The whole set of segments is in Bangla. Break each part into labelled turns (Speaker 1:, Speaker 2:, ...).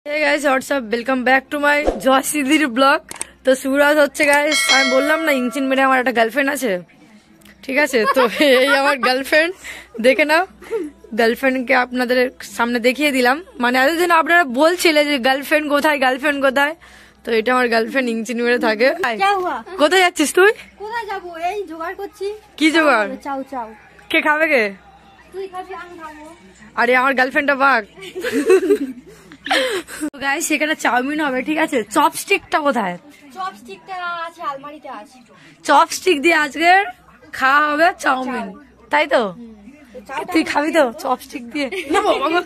Speaker 1: Hey guys, what's up? Welcome back to my জয়সিদির ব্লগ। তো সুরাজ হচ্ছে গাইস, আমি বললাম না ইঞ্জিন মেরে আমার একটা গার্লফ্রেন্ড আছে, ঠিক আছে? তো এই আমার গার্লফ্রেন্ড, দেখে নাও। গার্লফ্রেন্ডকে আপনাদের সামনে দেখিয়ে দিলাম। মানে এতদিন আপনারা বলছিলে যে গার্লফ্রেন্ড কোথায়, গার্লফ্রেন্ড কোথায়। তো এটা আমার গার্লফ্রেন্ড ইঞ্জিন মেরে থাকে। কোথায় যাচ্ছিস তুই?
Speaker 2: কোথায় যাবো? এই জোগাড় করছি।
Speaker 1: কি জোগাড়?
Speaker 2: চাউ চাউ।
Speaker 1: কে খাবে কে?
Speaker 2: তুই খাবি, আমি খাবো।
Speaker 1: আরে আমার গার্লফ্রেন্ডটা বাঘ। গাইস সেখানে চাউমিন হবে, ঠিক আছে? চপস্টিকটা কোথায়?
Speaker 2: চপস্টিকটা আছে, আলমারিতে আছে।
Speaker 1: চপস্টিক দিয়ে আজকে খাওয়া হবে চাউমিন, তাই তো? তুই খাবি তো চপস্টিক দিয়ে? না বাবা গো,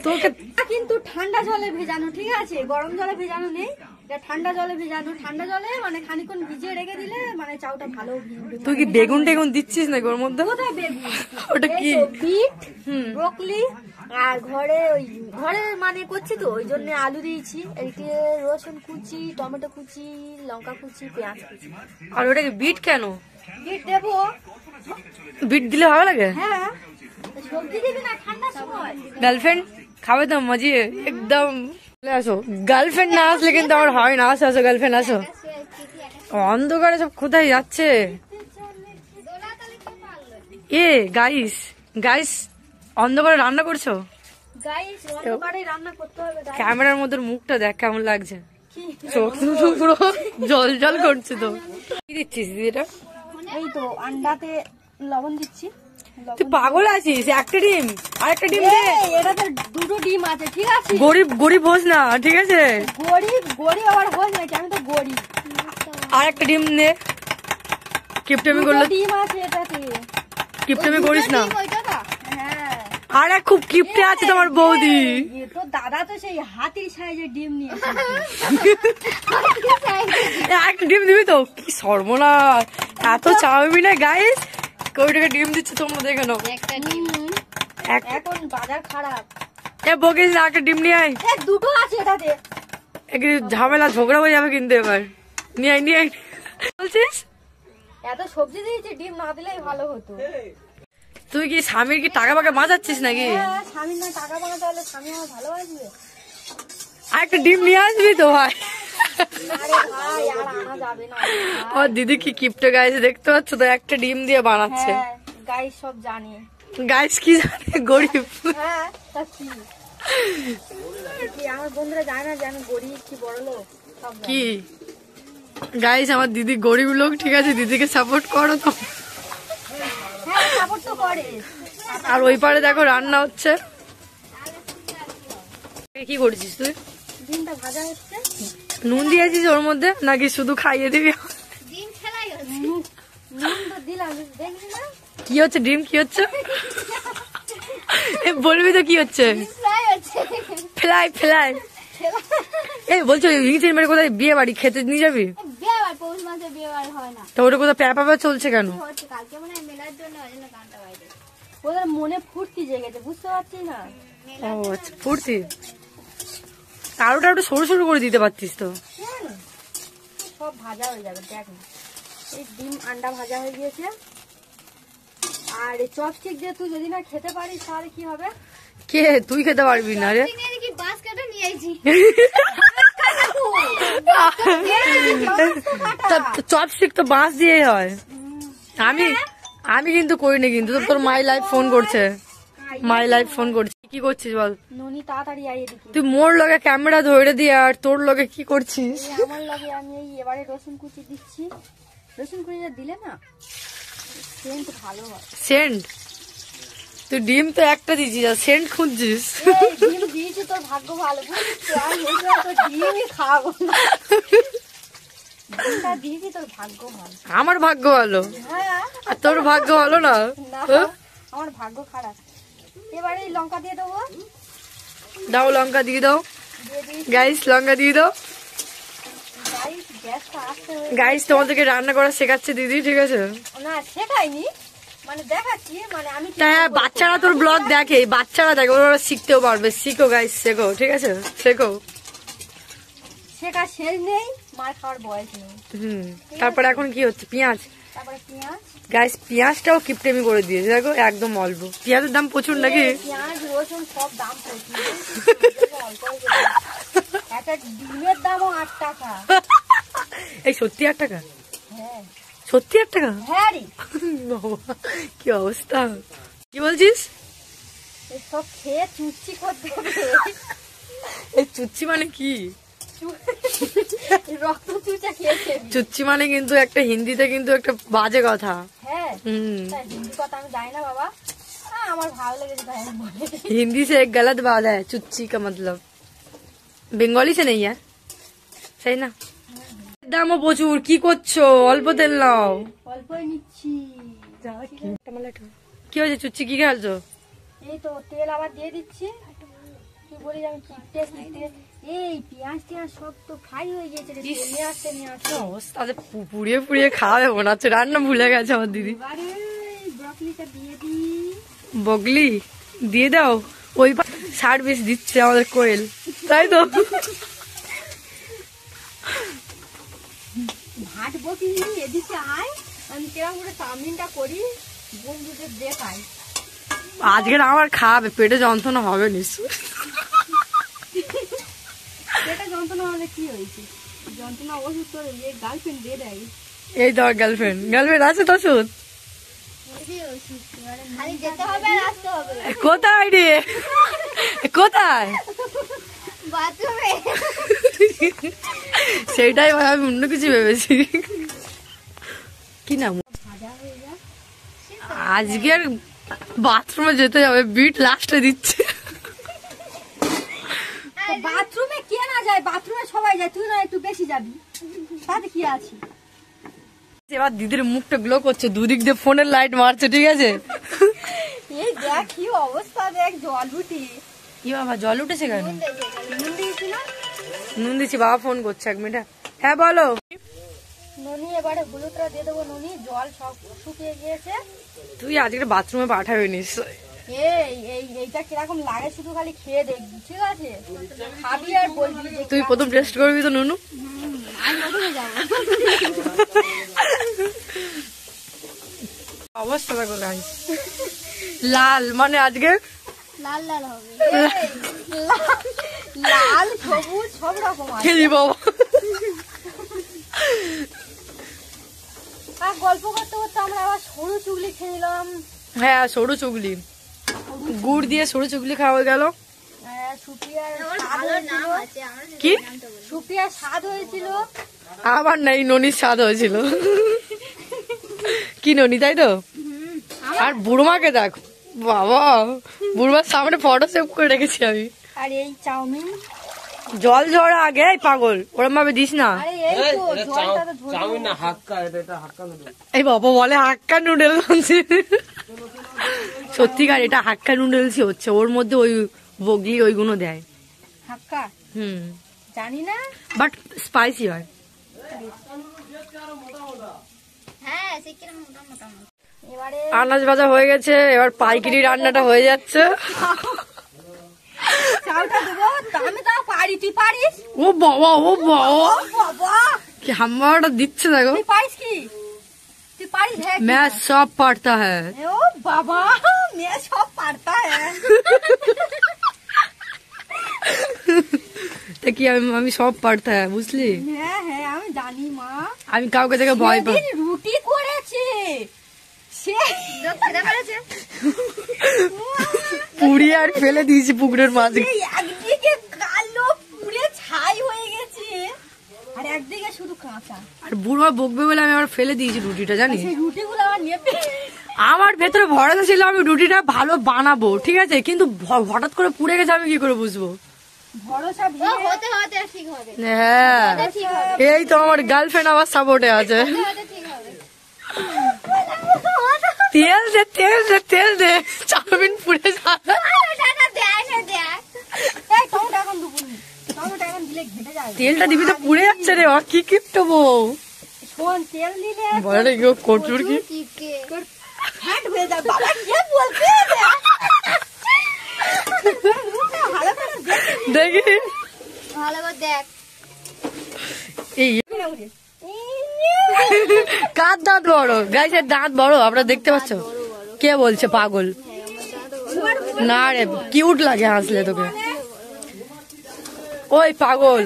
Speaker 1: তোকে
Speaker 2: কিন্তু ঠান্ডা জলে ভেজানো, ঠিক আছে? গরম জলে ভেজানো নেই, এটা ঠান্ডা জলে ভেজানো। ঠান্ডা জলে মানে খানিকক্ষণ ভিজিয়ে রেখে দিলে মানে চাউটা ভালো।
Speaker 1: তুই কি বেগুন টেগুন দিচ্ছিস না ওর মধ্যে?
Speaker 2: কোথায় বেগুন?
Speaker 1: ওটা কি?
Speaker 2: বিট, ব্রোকলি, আর ঘরে মানে করছি তো ওই জন্য আলু দিয়েছি, এদিকে রসুন কুচি, টমেটো কুচি, লঙ্কা কুচি, পেঁয়াজ কুচি।
Speaker 1: আর ওটা কি বিট কেন?
Speaker 2: বিট দেবো।
Speaker 1: বিট দিলে ভালো লাগে?
Speaker 2: হ্যাঁ, সবজি দিবি না ঠান্ডার সময়?
Speaker 1: গার্লফ্রেন্ড খাবে তো মজিয়ে একদম। আসো, গার্লফ্রেন্ড না আসলে কিন্তু আমার হয় না। আসো আসো গার্লফ্রেন্ড আসো। অন্ধকারে সব কোথায় যাচ্ছে? এ গাইস গাইস, অন্ধকারে রান্না করছো?
Speaker 2: গাইস অন্ধকারে রান্না করতে হবে।
Speaker 1: ক্যামেরার মধ্যে মুখটা দেখ কেমন লাগছে, চোখ পুরো জল জল করছে। তো কি দিচ্ছিস এটা?
Speaker 2: এই তো আন্ডাতে লবণ দিচ্ছি।
Speaker 1: তুই পাগল আছিস? একটা ডিম আর একটা ডিম দে।
Speaker 2: এটাতে দুটো ডিম আছে, ঠিক আছে?
Speaker 1: গরিব গরিব হোস না, ঠিক আছে?
Speaker 2: গরিব আবার হোস নাকি? আমি তো গরিব।
Speaker 1: আর একটা ডিম নে। কিপটেমি করলে
Speaker 2: ডিম আছে এটাতে।
Speaker 1: কিপটেমি করিস না।
Speaker 2: হ্যাঁ,
Speaker 1: আর এক খুব কিপটে আছে তোমার বৌদি।
Speaker 2: তো দাদা তো সেই হাতির সাইজের ডিম নিয়ে
Speaker 1: একটা ডিম দিবি তো? কি সর্বনাশ, এত চাউমিনে গাইস কই টাকা ডিম দিচ্ছে তোমরা দেখে নাও।
Speaker 2: একটা ডিম এখন বাজার খারাপ।
Speaker 1: এ বকিস না, একটা ডিম নিয়ে আয়।
Speaker 2: দুটো আছে এটাতে।
Speaker 1: একটু ঝামেলা ঝগড়া হয়ে যাবে কিন্তু এবার। নিয়ে আয় নিয়ে আয়। বলছিস
Speaker 2: এত সবজি দিয়েছি, ডিম না দিলেই ভালো হতো।
Speaker 1: তুই কি স্বামীর কি টাকা পাকা বাঁচাচ্ছিস নাকি?
Speaker 2: স্বামীর না টাকা বানাতে হলে স্বামী আমার ভালোবাসবে।
Speaker 1: আর একটা ডিম নিয়ে আসবি তো ভাই?
Speaker 2: আরে ভাই আর আনা যাবে না।
Speaker 1: আমার দিদি কি কিপটে গাইছে দেখতে পাচ্ছ তো, একটা ডিম দিয়ে বানাচ্ছে।
Speaker 2: হ্যাঁ গাইস সব জানে।
Speaker 1: গাইস কি জানে? গরিব।
Speaker 2: হ্যাঁ তা কি আমার বন্ধুরা জানে না যে আমি গরিব কি বড় লোক? সব
Speaker 1: কি গাইস, আমার দিদি গরিব লোক, ঠিক আছে? দিদিকে সাপোর্ট করো তো।
Speaker 2: হ্যাঁ সাপোর্ট তো করে।
Speaker 1: আর ওই পারে দেখো রান্না হচ্ছে। কি করছিস তুই?
Speaker 2: ডিমটা ভাজা হচ্ছে।
Speaker 1: নুন দিয়েছিস ওর মধ্যে নাকি শুধু খাইয়ে দিবি?
Speaker 2: ডিম ফেলাই হচ্ছে। নুন তো দিলাম, দেখলি না?
Speaker 1: কি হচ্ছে ডিম? কি হচ্ছে বলবি তো কি হচ্ছে?
Speaker 2: ফ্রাই হচ্ছে।
Speaker 1: Fly fly. এই বলছো ইংলিশ মেরে কোথায় বিয়ে বাড়ি খেতে নিয়ে যাবি?
Speaker 2: বিয়ে বাড়ি পৌষ মাসে বিয়ে বাড়ি হয় না
Speaker 1: তো ওটা কোথায় প্যাপা চলছে কেন?
Speaker 2: হচ্ছে কালকে মনে হয় মেলার জন্য, ওই জন্য গানটা বাইরে। ওদের মনে ফুর্তি জেগেছে, বুঝতে পারছি না।
Speaker 1: ও আচ্ছা, ফুর্তি। আরোটা একটু সরু সরু করে দিতে পারতিস তো।
Speaker 2: সব ভাজা হয়ে যাবে, দেখ না। এই ডিম আন্ডা ভাজা হয়ে গিয়েছে। আর এই চপস্টিক দিয়ে তুই যদি না খেতে পারিস তাহলে কি হবে?
Speaker 1: কে তুই খেতে পারবি না রে? চপস্টিক তো বাঁশ দিয়ে হয়। আমি কিন্তু করিনি, কিন্তু তোর মাই লাইফ ফোন করছে। মাই লাইফ ফোন করছে। কি করছিস বল?
Speaker 2: ননি তাড়াতাড়ি আই এদিকে।
Speaker 1: তুই মোর লগে ক্যামেরা ধরে দিয়ে আর তোর লগে কি করছিস?
Speaker 2: আমার লগে আমি এই এবারে রসুন কুচি দিচ্ছি। রসুন কুচিটা দিলে না সেন্ট ভালো হয়।
Speaker 1: সেন্ট? তুই ডিম তো একটা দিয়েছিস আর সেন্ট খুঁজছিস?
Speaker 2: ডিম দিয়েছি, তোর ভাগ্য ভালো। ডিমই খাবো না। ডিমটা দিয়েছি, তোর ভাগ্য ভালো।
Speaker 1: আমার ভাগ্য ভালো
Speaker 2: হ্যাঁ,
Speaker 1: আর তোর ভাগ্য ভালো না?
Speaker 2: আমার ভাগ্য খারাপ। এবারে লঙ্কা দিয়ে দেবো।
Speaker 1: দাও লঙ্কা দিয়ে দাও গাইস, লঙ্কা দিয়ে দাও গাইস। তোমাদেরকে রান্না করা শেখাচ্ছে দিদি, ঠিক আছে?
Speaker 2: না শেখাইনি, মানে দেখাচ্ছি। মানে আমি
Speaker 1: হ্যাঁ, বাচ্চারা তোর ব্লগ দেখে, বাচ্চারা দেখে, ওরা শিখতেও পারবে। শিখো গাইস, শেখো, ঠিক আছে? শেখো।
Speaker 2: শেখা শেষ নেই, মার খাওয়ার বয়স নেই।
Speaker 1: তারপরে এখন কি হচ্ছে? পেঁয়াজ।
Speaker 2: তারপরে পেঁয়াজ।
Speaker 1: গাইস পেঁয়াজটাও কিপটেমি করে দিয়েছে দেখো, একদম অল্প। পেঁয়াজের দাম প্রচুর নাকি?
Speaker 2: পেঁয়াজ রসুন সব দাম প্রচুর। একটা ডিমের দামও 8 টাকা।
Speaker 1: এই সত্যি 8 টাকা?
Speaker 2: হ্যাঁ
Speaker 1: সত্যি 8 টাকা?
Speaker 2: হ্যাঁ রে,
Speaker 1: বাবা, কি অবস্থা! কি বলছিস?
Speaker 2: এসব খেয়ে চুচি করতে হবে।
Speaker 1: এই চুচ্চি মানে কি?
Speaker 2: রক্ত চুচা খেয়েছে।
Speaker 1: চুচ্চি মানে কিন্তু একটা হিন্দিতে কিন্তু একটা বাজে কথা।
Speaker 2: হ্যাঁ
Speaker 1: হুম,
Speaker 2: হিন্দি কথা আমি জানি না বাবা, আমার ভালো লেগেছে তাই আমি বলি।
Speaker 1: हिंदी से एक गलत बात है चुच्ची का मतलब, বেঙ্গলি से नहीं है, তাই না? দামও প্রচুর, কি করছো? অল্প তেল নাও।
Speaker 2: অল্পই নিচ্ছি।
Speaker 1: কি হয়েছে? চুচ্চি কি খেলছো?
Speaker 2: এই তো তেল আবার দিয়ে দিচ্ছি। কি বলি আমি, এই পেঁয়াজ টিয়াজ সব তো ফ্রাই হয়ে গিয়েছে রে, নিয়ে আসতে
Speaker 1: অবস্থা পুড়িয়ে পুড়িয়ে খাওয়াবে মনে হচ্ছে, রান্না ভুলে গেছে আমার দিদি।
Speaker 2: এবারে ব্রকলিটা দিয়ে দিই।
Speaker 1: বগলি দিয়ে দাও, ওই সার্ভিস দিচ্ছে আমাদের কোয়েল, তাই তো?
Speaker 2: ভাত বসিয়ে এদিকে আয়, আমি কেরম করে চাউমিনটা করি বন্ধুদের দেখাই।
Speaker 1: আজকের আমার খাবে, পেটে যন্ত্রণা হবে নিশ্চয়।
Speaker 2: পেটে যন্ত্রণা হলে কি হয়েছে? যন্ত্রণা ওষুধ তো গার্লফ্রেন্ড দিয়ে দেয়।
Speaker 1: এই তো গার্লফ্রেন্ড, গার্লফ্রেন্ড আছে তো ওষুধ?
Speaker 2: খালি যেতে হবে আর আসতে হবে।
Speaker 1: কোথায় রে? কোথায়?
Speaker 2: বাথরুমে।
Speaker 1: সেইটাই আমি অন্য কিছু ভেবেছি। কি নাম আজকের? বাথরুমে যেতে হবে, বিট লাস্টে দিচ্ছে।
Speaker 2: বাথরুমে কে না যায়? বাথরুমে সবাই যায়, তুই না একটু বেশি যাবি, তাতে কি আছে?
Speaker 1: এবার দিদির মুখটা গ্লো করছে, দুদিক দিয়ে ফোনের লাইট মারছে, ঠিক আছে?
Speaker 2: এই দেখ কি অবস্থা, দেখ জল উঠি।
Speaker 1: কি বাবা, জল উঠেছে কেন?
Speaker 2: নুন দিয়েছি না?
Speaker 1: নুন দিচ্ছি, বাবা ফোন করছে, 1 মিনিট। হ্যাঁ বলো।
Speaker 2: ননি এবারে হলুদটা দিয়ে দেবো। ননি জল সব শুকিয়ে গিয়েছে।
Speaker 1: তুই আজকে বাথরুমে পাঠাবি নিশ্চয়।
Speaker 2: এইটা কিরকম লাগে শুধু খালি খেয়ে দেখবি, ঠিক আছে? খাবি আর বলবি যে
Speaker 1: তুই প্রথম টেস্ট করবি তো নুনু।
Speaker 2: আমি প্রথমে যাবো।
Speaker 1: অবস্থা দেখো গাইস, লাল মানে আজকে
Speaker 2: লাল লাল হবে, লাল সবুজ সব রকম আছে।
Speaker 1: খেলি বাবা।
Speaker 2: আর গল্প করতে করতে আমরা আবার সরু চুগলি খেয়ে নিলাম।
Speaker 1: হ্যাঁ, সরু চুগলি, গুড় দিয়ে সরু চুগলি খাওয়া গেল। কি
Speaker 2: সুপ্রিয়ার স্বাদ হয়েছিল?
Speaker 1: আমার নাই, ননির স্বাদ হয়েছিল। কি ননি, তাই তো? আর বুড়মাকে দেখ বাবা, বুড়মার সামনে ফটো সেভ করে রেখেছি আমি।
Speaker 2: আর এই চাউমিন
Speaker 1: জল ঝরা আগে, এই পাগল ওরম ভাবে দিস না।
Speaker 2: আরে এই তো জলটা তো ধরে
Speaker 3: চাউমিন না, হাক্কা, এটা হাক্কা নুডল।
Speaker 1: এই বাবা বলে হাক্কা নুডল। সত্যিকার এটা হাক্কা নুডলসই হচ্ছে, ওর মধ্যে ওই বগলি ওইগুলো দেয়।
Speaker 2: হাক্কা জানি না,
Speaker 1: বাট স্পাইসি হয়।
Speaker 2: হ্যাঁ এবারে
Speaker 1: আনাজ ভাজা হয়ে গেছে, এবার পাইকারি রান্নাটা হয়ে যাচ্ছে।
Speaker 2: চাউটা দেবো, আমি তাও পারি, তুই পারিস?
Speaker 1: ও বাবা, ও বাবা,
Speaker 2: বাবা
Speaker 1: কি হাম্মাটা দিচ্ছে দেখো।
Speaker 2: তুই পারিস কি? তুই পারিস? হ্যাঁ
Speaker 1: मैं सब पढ़ता है।
Speaker 2: ও বাবা, मैं सब पढ़ता है।
Speaker 1: তা কি আমি সব পারতা হ্যাঁ, বুঝলি?
Speaker 2: হ্যাঁ হ্যাঁ আমি জানি মা।
Speaker 1: আমি কাউকে দেখে ভয় পাই।
Speaker 2: সেদিন রুটি করেছে সে, খেতে পেরেছে,
Speaker 1: পুড়িয়ে আর ফেলে দিয়েছি পুকুরের মাঝে।
Speaker 2: সেই একদিকে কালো পুড়ে ছাই হয়ে গেছে আর একদিকে শুধু কাঁচা।
Speaker 1: আর বুড়ো বকবে বলে আমি আবার ফেলে দিয়েছি রুটিটা, জানিস?
Speaker 2: সেই রুটিগুলো আবার নেবে।
Speaker 1: আমার ভেতরে ভরসা ছিল আমি রুটিটা ভালো বানাবো, ঠিক আছে, কিন্তু হঠাৎ করে পুড়ে গেছে, আমি কি করে বুঝবো?
Speaker 2: ভরসা হতে হতে ঠিক হবে।
Speaker 1: হ্যাঁ, এই তো আমার গার্লফ্রেন্ড আমার সাপোর্টে আছে। তেল দে, তেল দে, তেল দে, চাউমিন পুড়ে যাবে। তেলটা দিবি তো পুড়ে যাচ্ছে রে, আর কি কিপটো বউ।
Speaker 2: শোন, তেল দিলে
Speaker 1: বলে রে কচুর কি
Speaker 2: ফ্যাট হয়ে যাবে। বাবা কে বলছে?
Speaker 1: দেখি
Speaker 2: ভালো করে দেখ।
Speaker 1: এই কার দাঁত বড়? গাইসের দাঁত বড়, আপনারা দেখতে পাচ্ছ? কে বলছে পাগল? না রে, কিউট লাগে হাসলে তোকে। ওই পাগল,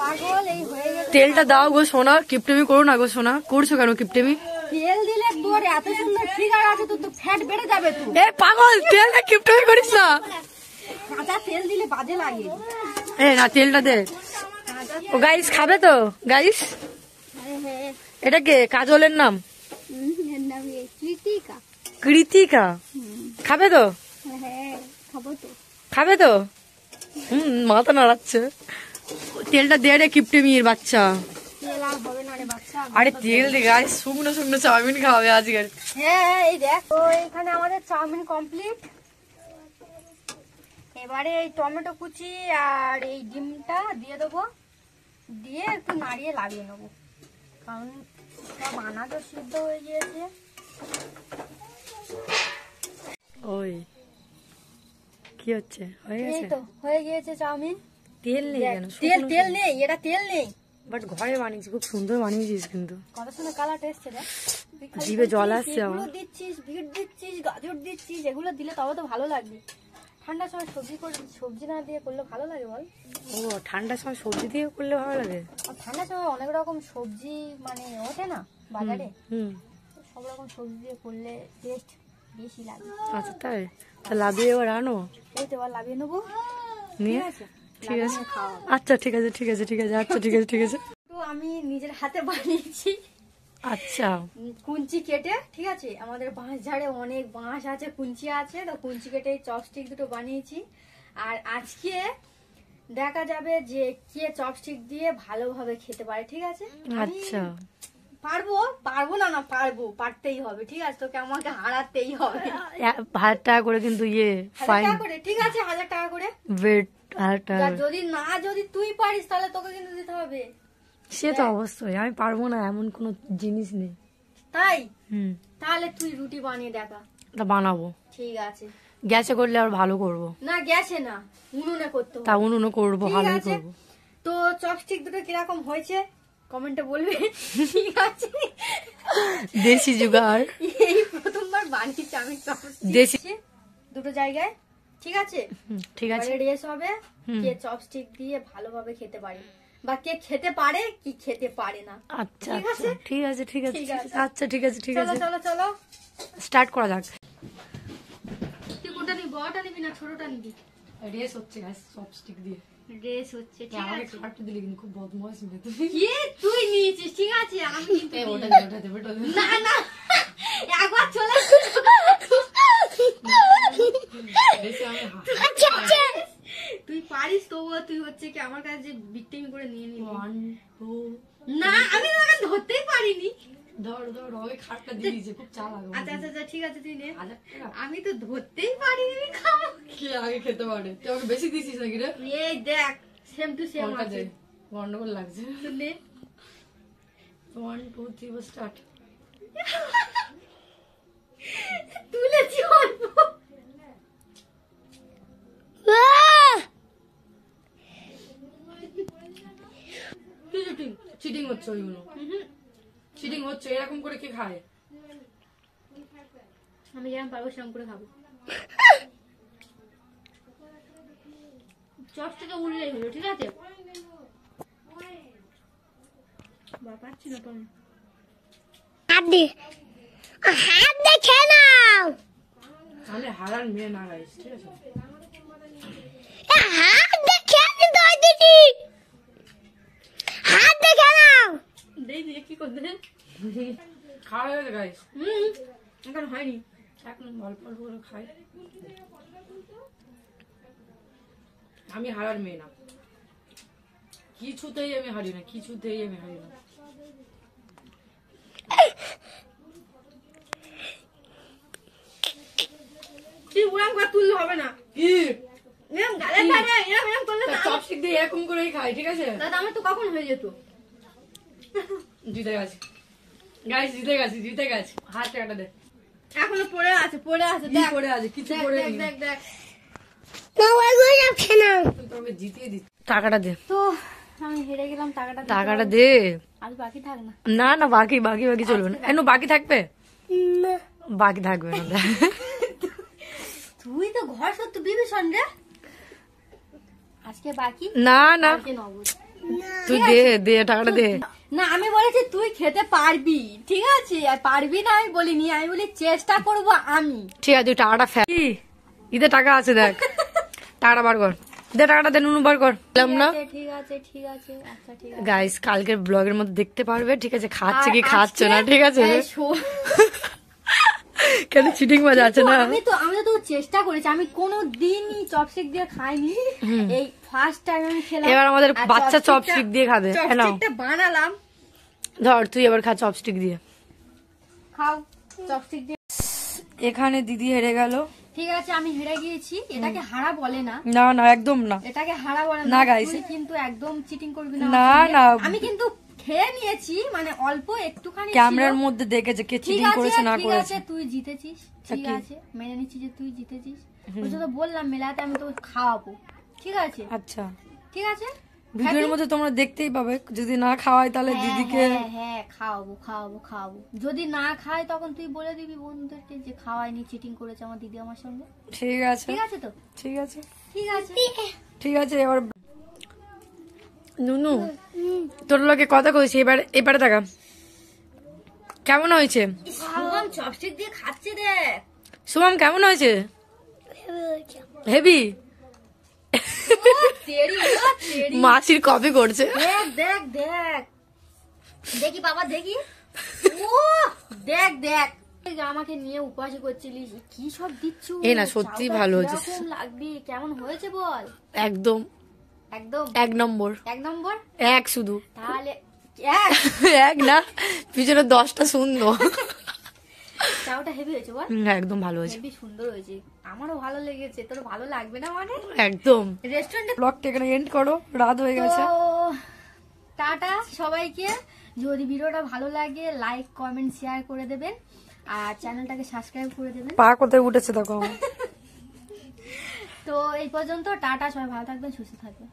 Speaker 2: পাগল এই হয়ে গেছে।
Speaker 1: তেলটা দাও গো সোনা, কিপটেমি করো না গো সোনা। করছো কেন কিপটেমি?
Speaker 2: তেল দিলে তোর এত সুন্দর ফিগার আছে, তোর তো ফ্যাট বেড়ে যাবে। তুই
Speaker 1: এ পাগল, তেলটা কিপটেমি করিস না।
Speaker 2: কাঁচা তেল দিলে বাজে লাগে।
Speaker 1: এ না, তেলটা দে। ও গাইস খাবে তো? গাইস এটা কে? কাজলের নাম কৃতিকা। খাবে তো? খাবে তো? মাথা নাড়াচ্ছে। তেলটা দে রে কিপটেমির বাচ্চা।
Speaker 2: তেল আর হবে না রে বাচ্চা।
Speaker 1: আরে তেল দে গাইস, শুকনো শুকনো চাউমিন খাওয়াবে আজকে।
Speaker 2: হ্যাঁ এই দেখ, তো এখানে আমাদের চাউমিন কমপ্লিট। এবারে এই টমেটো কুচি আর এই ডিমটা দিয়ে দেবো, দিয়ে একটু নাড়িয়ে লাগিয়ে নেবো, কারণ সব আনাজও সিদ্ধ হয়ে গিয়েছে।
Speaker 1: ওই কি হচ্ছে? হয়ে
Speaker 2: এই
Speaker 1: গেছে?
Speaker 2: তো হয়ে গিয়েছে চাউমিন।
Speaker 1: তেল নেই
Speaker 2: দেখ,
Speaker 1: কেন?
Speaker 2: তেল তেল নেই, এটা তেল নেই।
Speaker 1: বাট ঘরে বানিয়েছি, খুব সুন্দর বানিয়েছিস কিন্তু।
Speaker 2: কত সুন্দর কালারটা এসছে রে। তুই খালি
Speaker 1: জিভে জল
Speaker 2: বলছিস,
Speaker 1: আসছে আমার।
Speaker 2: এগুলো দিচ্ছিস, বিট দিচ্ছিস, গাজর দিচ্ছিস, এগুলো দিলে তবে তো ভালো লাগবে। ঠান্ডার সময় সবজি না দিয়ে করলে ভালো লাগে বল?
Speaker 1: ও ঠান্ডার সময় সবজি দিয়ে করলে ভালো লাগে।
Speaker 2: আর ঠান্ডার সময় অনেক রকম সবজি মানে ওঠে না বাজারে,
Speaker 1: হুম,
Speaker 2: সব রকম সবজি দিয়ে করলে টেস্ট বেশি লাগে।
Speaker 1: আচ্ছা তাই? তা লাভিয়ে এবার আনো।
Speaker 2: এই তো এবার লাগিয়ে নেবো,
Speaker 1: নিয়ে
Speaker 2: ঠিক আছে?
Speaker 1: ঠিক আছে,
Speaker 2: লাগিয়ে খাওয়া হবে।
Speaker 1: আচ্ছা ঠিক আছে ঠিক আছে ঠিক আছে, আচ্ছা ঠিক আছে ঠিক আছে।
Speaker 2: তো আমি নিজের হাতে বানিয়েছি
Speaker 1: আচ্ছা
Speaker 2: কুঞ্চি কেটে, ঠিক আছে? আমাদের বাঁশ ঝাড়ে অনেক বাঁশ আছে, কুঞ্চি আছে, তো কুঞ্চি কেটে চপস্টিক দুটো বানিয়েছি। আর আজকে দেখা যাবে যে কে চপস্টিক দিয়ে ভালোভাবে খেতে পারে, ঠিক আছে? আমি
Speaker 1: আচ্ছা
Speaker 2: পারবো না, পারতেই হবে, ঠিক আছে? তোকে আমাকে হারাতেই হবে।
Speaker 1: 1000 টাকা করে কিন্তু ইয়ে
Speaker 2: 1000
Speaker 1: ফাইন,
Speaker 2: টাকা করে, ঠিক আছে? 1000 টাকা করে।
Speaker 1: ওয়েট 1000 টাকা
Speaker 2: আর
Speaker 1: করে।
Speaker 2: যদি তুই পারিস তাহলে তোকে কিন্তু দিতে হবে।
Speaker 1: সে তো অবশ্যই, আমি পারবো না এমন কোনো জিনিস নেই।
Speaker 2: তাই
Speaker 1: হুম,
Speaker 2: তাহলে তুই রুটি বানিয়ে দেখা।
Speaker 1: তা বানাবো।
Speaker 2: ঠিক আছে,
Speaker 1: গ্যাসে করলে আর ভালো করবো।
Speaker 2: না গ্যাসে না, উনুনে করতে হবে।
Speaker 1: তা উনুনে করবো,
Speaker 2: ঠিক
Speaker 1: ভালোই
Speaker 2: আছে।
Speaker 1: করবো।
Speaker 2: তো চপস্টিক দুটো কিরকম হয়েছে কমেন্টে বলবে, ঠিক আছে?
Speaker 1: দেশি জুগাড়।
Speaker 2: এই প্রথমবার বানিয়েছি আমি চপস্টিক
Speaker 1: দেশি।
Speaker 2: দুটো জায়গায়, ঠিক আছে?
Speaker 1: ঠিক আছে,
Speaker 2: রেস হবে কে চপস্টিক দিয়ে ভালোভাবে খেতে পারে, বা কে খেতে পারে কি খেতে পারে না।
Speaker 1: আচ্ছা
Speaker 2: ঠিক আছে?
Speaker 1: আচ্ছা ঠিক আছে ঠিক আছে
Speaker 2: ঠিক
Speaker 1: ঠিক
Speaker 2: আছে।
Speaker 1: আছে, আচ্ছা ঠিক আছে ঠিক
Speaker 2: চলো
Speaker 1: আছে,
Speaker 2: চলো চলো,
Speaker 1: স্টার্ট করা যাক।
Speaker 2: তুই কোনটা নিবি, বড়টা নিবি না ছোটটা নিবি?
Speaker 1: রেস হচ্ছে গাইস চপস্টিক দিয়ে।
Speaker 2: রেস হচ্ছে, ঠিক
Speaker 1: আমাকে
Speaker 2: আছে?
Speaker 1: খাটতে দিলে কিন্তু খুব বদমাশ মেয়ে তুমি।
Speaker 2: কি তুই নিয়েছিস, ঠিক আছে? আমি কিন্তু
Speaker 1: এই ওটা
Speaker 2: নিইনি।
Speaker 1: দে, ওটা দে, ওটা দে।
Speaker 2: না না, একবার চলে
Speaker 1: বেশি আমি
Speaker 2: তুই পারিস, তবুও তুই হচ্ছে কি আমার কাছে যে বিট্টেমি করে নিয়ে নিবি।
Speaker 1: 1 2
Speaker 2: না আমি তোকে ধরতেই পারিনি।
Speaker 1: ধর ধর, ওই খাটটা দিয়ে দিয়েছে, খুব চালাক ও।
Speaker 2: আচ্ছা আচ্ছা আচ্ছা, ঠিক আছে তুই নে।
Speaker 1: 1000 টাকা
Speaker 2: আমি তো ধরতেই পারিনি, খাও।
Speaker 1: কে আগে খেতে পারে? তুই আমাকে বেশি দিছিস নাকি রে?
Speaker 2: এই দেখ, সেম টু সেম
Speaker 1: কোনটা
Speaker 2: আছে।
Speaker 1: দে, গন্ডগোল লাগছে।
Speaker 2: তুই নে।
Speaker 1: 1 2 3 স্টার্ট।
Speaker 2: তুলেছি অল্প।
Speaker 1: চিটিং হচ্ছে ওইগুলো, চিটিং হচ্ছে। এরকম করে কি খায়?
Speaker 2: আমি যেরকম পারবো সেরকম করে খাবো। চপস্টিকে উঠলেই হলো, ঠিক আছে? পাচ্ছি না তো আমি।
Speaker 4: হাত দেখে নাও,
Speaker 1: আমি হারান মেয়ে না গাইস, ঠিক আছে?
Speaker 4: হাত দেখে দাও দিদি, হাত দেখে নাও।
Speaker 2: দেই দিয়ে কি করতে?
Speaker 1: খাওয়া হয়ে গেছে গাইস,
Speaker 2: এখন হয়নি।
Speaker 1: এখন অল্প অল্প করে খাই। আমি হারার মেয়ে না, কিছুতেই আমি হারি না, কিছুতেই আমি হারি না।
Speaker 2: তুই উড়াম করে তুললে হবে না।
Speaker 1: কি
Speaker 2: এরকম গালে ধারে এরকম করলে তো
Speaker 1: চপস্টিক দিয়ে এরকম করেই খাই, ঠিক আছে?
Speaker 2: দাদা আমার তো কখন হয়ে যেত।
Speaker 1: জিতে গেছি গাইস, জিতে গেছি, জিতে গেছি। 1000 টাকাটা দে।
Speaker 2: এখনো পড়ে আছে
Speaker 1: কি
Speaker 2: দেখ
Speaker 1: করে আছে? কিছু
Speaker 2: দেখ
Speaker 1: করে
Speaker 2: দেখ
Speaker 1: নি।
Speaker 2: দেখ দেখ।
Speaker 1: তুই তোকে জিতিয়ে দিচ্ছি। টাকাটা দে,
Speaker 2: তো আমি হেরে গেলাম, টাকাটা দিতে
Speaker 1: টাকাটা
Speaker 2: হবে।
Speaker 1: দে।
Speaker 2: আজ বাকি থাক না।
Speaker 1: না না, বাকি বাকি বাকি চলবে না। এনো বাকি থাকবে, বাকি থাকবে না।
Speaker 2: তুই তো ঘর সত্য বিভীষণ রে। আজকে বাকি,
Speaker 1: না না
Speaker 2: কালকে নগদ।
Speaker 1: তুই দে দে টাকাটা দে।
Speaker 2: না আমি বলেছি তুই খেতে পারবি, ঠিক আছে? আর পারবি না আমি বলিনি, আমি বলি চেষ্টা করব আমি।
Speaker 1: ঠিক আছে তুই টাকাটা ফেল। ঈদে টাকা আছে দেখ, টাকাটা বার কর, দে টাকাটা দে, নুনু বার কর। বললাম না
Speaker 2: ঠিক আছে ঠিক আছে, আচ্ছা ঠিক আছে।
Speaker 1: গাইস, কালকের ব্লগের মধ্যে দেখতে পারবে, ঠিক আছে? খাচ্ছে কি খাচ্ছে না, ঠিক আছে?
Speaker 2: এই শো-
Speaker 1: কেন চিটিং বাজা আছে না?
Speaker 2: আমি তো চেষ্টা করেছি, আমি কোনো দিনই চপস্টিক দিয়ে খাইনি, এই ফার্স্ট টাইম আমি খেলাম।
Speaker 1: এবার আমাদের
Speaker 2: আর
Speaker 1: বাচ্চা চপস্টিক দিয়ে খাবে। নাও
Speaker 2: চপস্টিকটা বানালাম,
Speaker 1: ধর, তুই এবার খা চপস্টিক দিয়ে।
Speaker 2: খাও চপস্টিক দিয়ে।
Speaker 1: এখানে দিদি হেরে গেল।
Speaker 2: ঠিক আছে আমি হেরে গিয়েছি, এটাকে হারা বলে না,
Speaker 1: না না একদম না।
Speaker 2: এটাকে হারা বলে
Speaker 1: না
Speaker 2: না
Speaker 1: guys।
Speaker 2: তুই কিন্তু একদম চিটিং করবি না
Speaker 1: না,
Speaker 2: আমার সঙ্গে।
Speaker 1: না।
Speaker 2: আমি কিন্তু খেয়ে নিয়েছি, মানে অল্প একটুখানি
Speaker 1: ক্যামেরার
Speaker 2: ছিল।
Speaker 1: মধ্যে দেখেছে কে
Speaker 2: ঠিক
Speaker 1: চিটিং
Speaker 2: আছে
Speaker 1: করেছে না
Speaker 2: ঠিক
Speaker 1: করেছে।
Speaker 2: আছে, তুই জিতেছিস, ঠিক
Speaker 1: কি?
Speaker 2: আছে মেনে নিচ্ছি যে তুই জিতেছিস। ওই জন্য বললাম মেলাতে আমি তোকে খাওয়াবো, ঠিক আছে?
Speaker 1: আচ্ছা,
Speaker 2: ঠিক আছে
Speaker 1: ভিডিওর মধ্যে তোমরা দেখতেই পাবে, যদি না খাওয়াই তাহলে
Speaker 2: হ্যাঁ,
Speaker 1: দিদিকে
Speaker 2: হ্যাঁ, হ্যাঁ খাওয়াবো খাওয়াবো খাওয়াবো। যদি না খায় তখন তুই বলে দিবি বন্ধুদেরকে যে খাওয়াইনি, চিটিং করেছে আমার দিদি আমার সঙ্গে।
Speaker 1: ঠিক আছে,
Speaker 2: ঠিক আছে তো?
Speaker 1: ঠিক আছে,
Speaker 2: ঠিক আছে
Speaker 1: ঠিক আছে। এবার নুনু তোর লোকে কথা কইছি, এবারে দেখা কেমন হয়েছে।
Speaker 2: শুভম চপস্টিক দিয়ে খাচ্ছে দেখ।
Speaker 1: শুভম কেমন হয়েছে? হেভি।
Speaker 2: তেরি ও তেরি।
Speaker 1: মাসির কপি করছে।
Speaker 2: দেখ দেখ দেখ, দেখি বাবা দেখি, ও দেখ দেখ, আমাকে নিয়ে উপাসী করছিলিস, কি সব দিচ্ছ?
Speaker 1: এ না, সত্যি
Speaker 2: চাউটা
Speaker 1: ভালো হয়েছে।
Speaker 2: কিরকম লাগবে, কেমন হয়েছে বল?
Speaker 1: একদম
Speaker 2: একদম
Speaker 1: এক নম্বর,
Speaker 2: এক নম্বর।
Speaker 1: এক শুধু
Speaker 2: তাহলে
Speaker 1: এক না, পিছনে 10টা শূন্য।
Speaker 2: চাউটা হেভি হয়েছে বল?
Speaker 1: একদম ভালো হয়েছে,
Speaker 2: হেভি সুন্দর হয়েছে, আমারও ভালো লেগেছে, তোর ভালো লাগবে না মানে?
Speaker 1: একদম।
Speaker 2: রেস্টুরেন্টে
Speaker 1: ব্লগটা এখানে এন্ড করো, রাত হয়ে গেছে।
Speaker 2: তো টাটা সবাইকে। যদি ভিডিওটা ভালো লাগে লাইক কমেন্ট শেয়ার করে দেবেন, আর চ্যানেলটাকে সাবস্ক্রাইব করে দেবেন।
Speaker 1: পা কোথায় উঠেছে দেখো।
Speaker 2: তো এই পর্যন্ত টাটা, সবাই ভালো থাকবেন, সুস্থ থাকবেন।